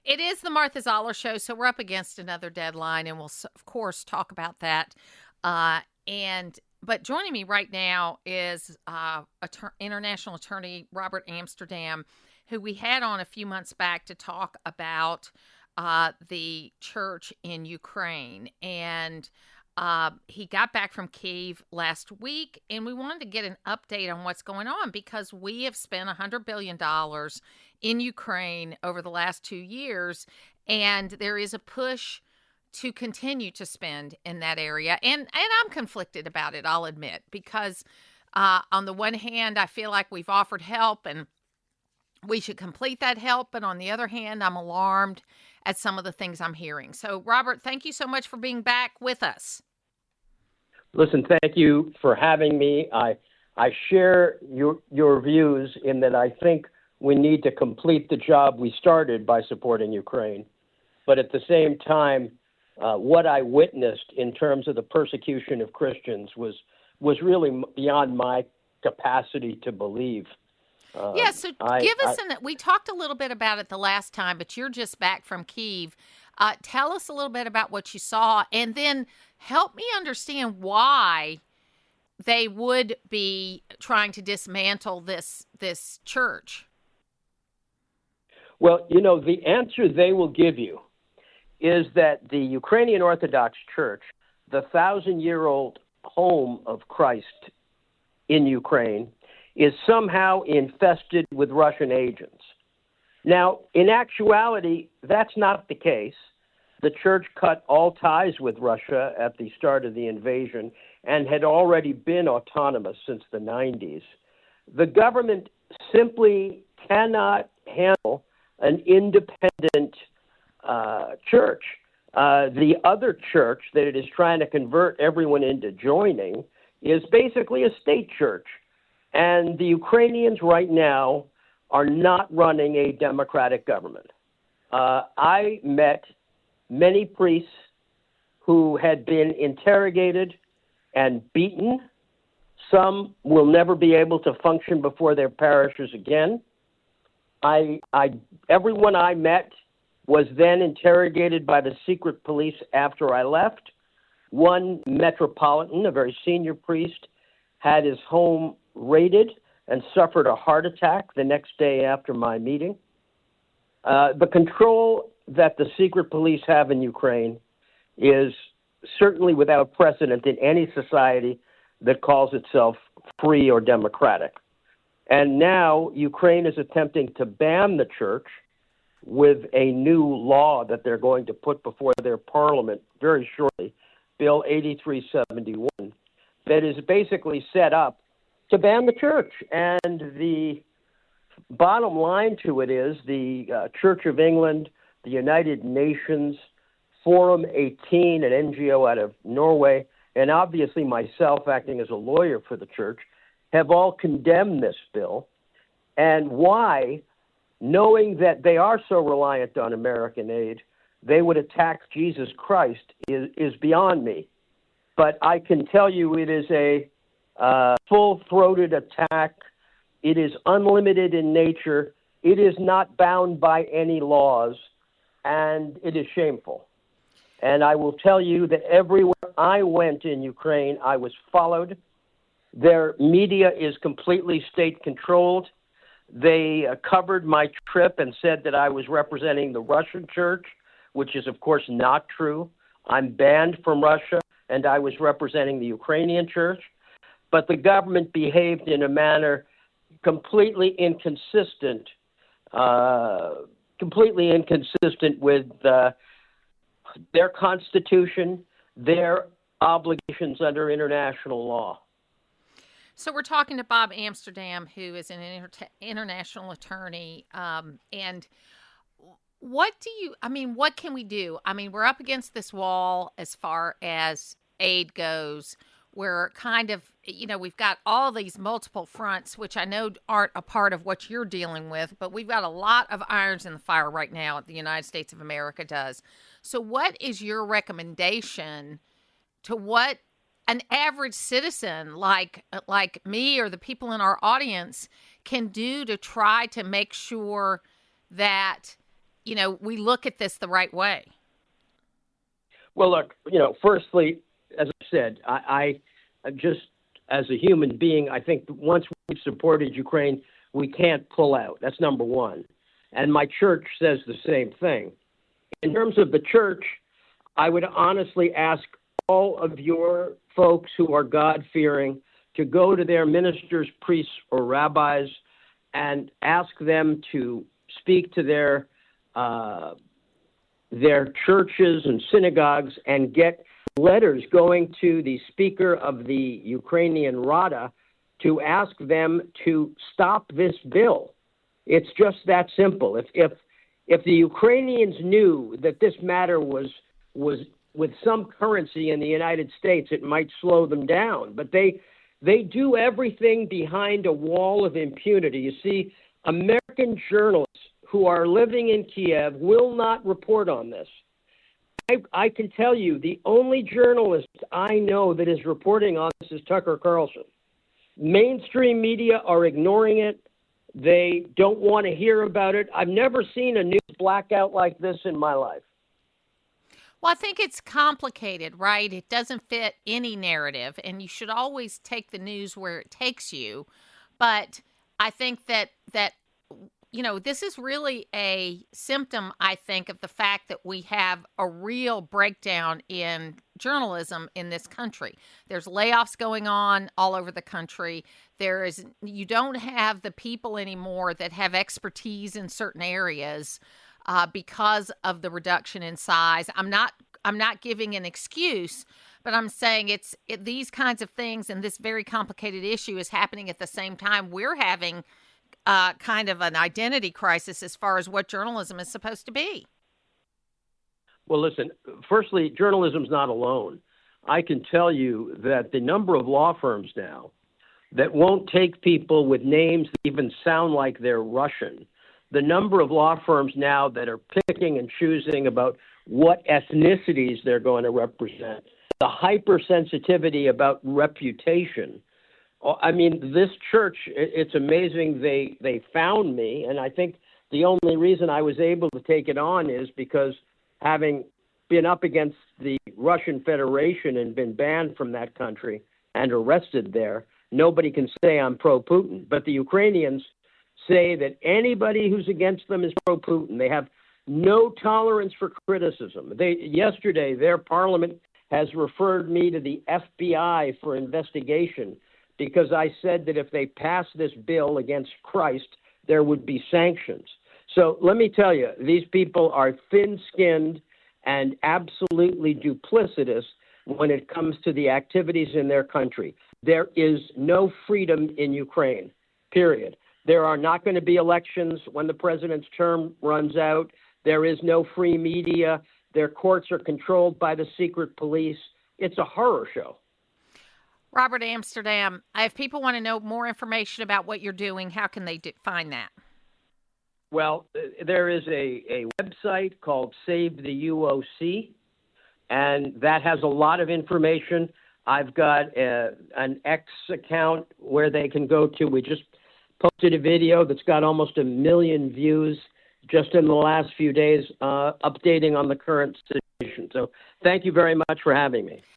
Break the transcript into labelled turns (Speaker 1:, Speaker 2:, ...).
Speaker 1: It is the Martha Zoller Show, so we're up against another deadline, and we'll, of course, talk about that. But joining me right now is international attorney Robert Amsterdam, who we had on a few months back to talk about the church in Ukraine. And he got back from Kiev last week, and we wanted to get an update on what's going on because we have spent $100 billion in Ukraine over the last 2 years, and there is a push to continue to spend in that area. And I'm conflicted about it, I'll admit, because on the one hand, I feel like we've offered help and we should complete that help. But on the other hand, I'm alarmed at some of the things I'm hearing. So, Robert, thank you so much for being back with us.
Speaker 2: Listen, thank you for having me. I share your views in that I think we need to complete the job we started by supporting Ukraine. But at the same time, what I witnessed in terms of the persecution of Christians was really beyond my capacity to believe.
Speaker 1: We talked a little bit about it the last time, but you're just back from Kiev. Tell us a little bit about what you saw, and then help me understand why they would be trying to dismantle this church.
Speaker 2: Well, the answer they will give you is that the Ukrainian Orthodox Church, the 1,000-year-old home of Christ in Ukraine, is somehow infested with Russian agents. Now, in actuality, that's not the case. The church cut all ties with Russia at the start of the invasion and had already been autonomous since the 90s. The government simply cannot handle an independent church. The other church that it is trying to convert everyone into joining is basically a state church. And the Ukrainians right now are not running a democratic government. I met many priests who had been interrogated and beaten. Some will never be able to function before their parishes again. Everyone I met was then interrogated by the secret police after I left. One metropolitan, a very senior priest, had his home raided and suffered a heart attack the next day after my meeting. The control that the secret police have in Ukraine is certainly without precedent in any society that calls itself free or democratic. And now Ukraine is attempting to ban the church with a new law that they're going to put before their parliament very shortly, Bill 8371, that is basically set up to ban the church. And the bottom line to it is the Church of England, the United Nations, Forum 18, an NGO out of Norway, and obviously myself acting as a lawyer for the church, have all condemned this bill. And why, knowing that they are so reliant on American aid, they would attack Jesus Christ is beyond me. But I can tell you it is a full-throated attack. It is unlimited in nature. It is not bound by any laws, and it is shameful. And I will tell you that everywhere I went in Ukraine, I was followed. Their media is completely state-controlled. They covered my trip and said that I was representing the Russian church, which is, of course, not true. I'm banned from Russia, and I was representing the Ukrainian church. But the government behaved in a manner completely inconsistent with their constitution, their obligations under international law.
Speaker 1: So we're talking to Bob Amsterdam, who is an international attorney. And what can we do? I mean, we're up against this wall as far as aid goes. We're kind of, we've got all these multiple fronts, which I know aren't a part of what you're dealing with, but we've got a lot of irons in the fire right now, the United States of America does. So what is your recommendation to what an average citizen like me or the people in our audience can do to try to make sure that we look at this the right way.
Speaker 2: Well, look, firstly, as I said, I just as a human being, I think once we've supported Ukraine, we can't pull out. That's number one. And my church says the same thing. In terms of the church, I would honestly ask all of your folks who are God-fearing to go to their ministers, priests, or rabbis and ask them to speak to their churches and synagogues and get letters going to the speaker of the Ukrainian Rada to ask them to stop this bill. It's just that simple. If the Ukrainians knew that this matter was with some currency in the United States, it might slow them down. But they do everything behind a wall of impunity. You see, American journalists who are living in Kiev will not report on this. I can tell you the only journalist I know that is reporting on this is Tucker Carlson. Mainstream media are ignoring it. They don't want to hear about it. I've never seen a news blackout like this in my life.
Speaker 1: Well, I think it's complicated, right? It doesn't fit any narrative, and you should always take the news where it takes you. But I think that this is really a symptom, I think, of the fact that we have a real breakdown in journalism in this country. There's layoffs going on all over the country. You don't have the people anymore that have expertise in certain areas because of the reduction in size. I'm not giving an excuse, but I'm saying these kinds of things and this very complicated issue is happening at the same time we're having kind of an identity crisis as far as what journalism is supposed to be.
Speaker 2: Well, listen, firstly, journalism's not alone. I can tell you that the number of law firms now that won't take people with names that even sound like they're Russian, the number of law firms now that are picking and choosing about what ethnicities they're going to represent, the hypersensitivity about reputation. I mean, this church, it's amazing they found me, and I think the only reason I was able to take it on is because having been up against the Russian Federation and been banned from that country and arrested there, nobody can say I'm pro-Putin. But the Ukrainians say that anybody who's against them is pro-Putin. They have no tolerance for criticism. Yesterday, their parliament has referred me to the FBI for investigation because I said that if they pass this bill against Christ, there would be sanctions. So let me tell you, these people are thin-skinned and absolutely duplicitous when it comes to the activities in their country. There is no freedom in Ukraine, period. There are not going to be elections when the president's term runs out. There is no free media. Their courts are controlled by the secret police. It's a horror show.
Speaker 1: Robert Amsterdam, if people want to know more information about what you're doing, how can they find that?
Speaker 2: Well, there is a website called Save the UOC, and that has a lot of information. I've got an X account where they can go to. We just posted a video that's got almost 1 million views just in the last few days, updating on the current situation. So thank you very much for having me.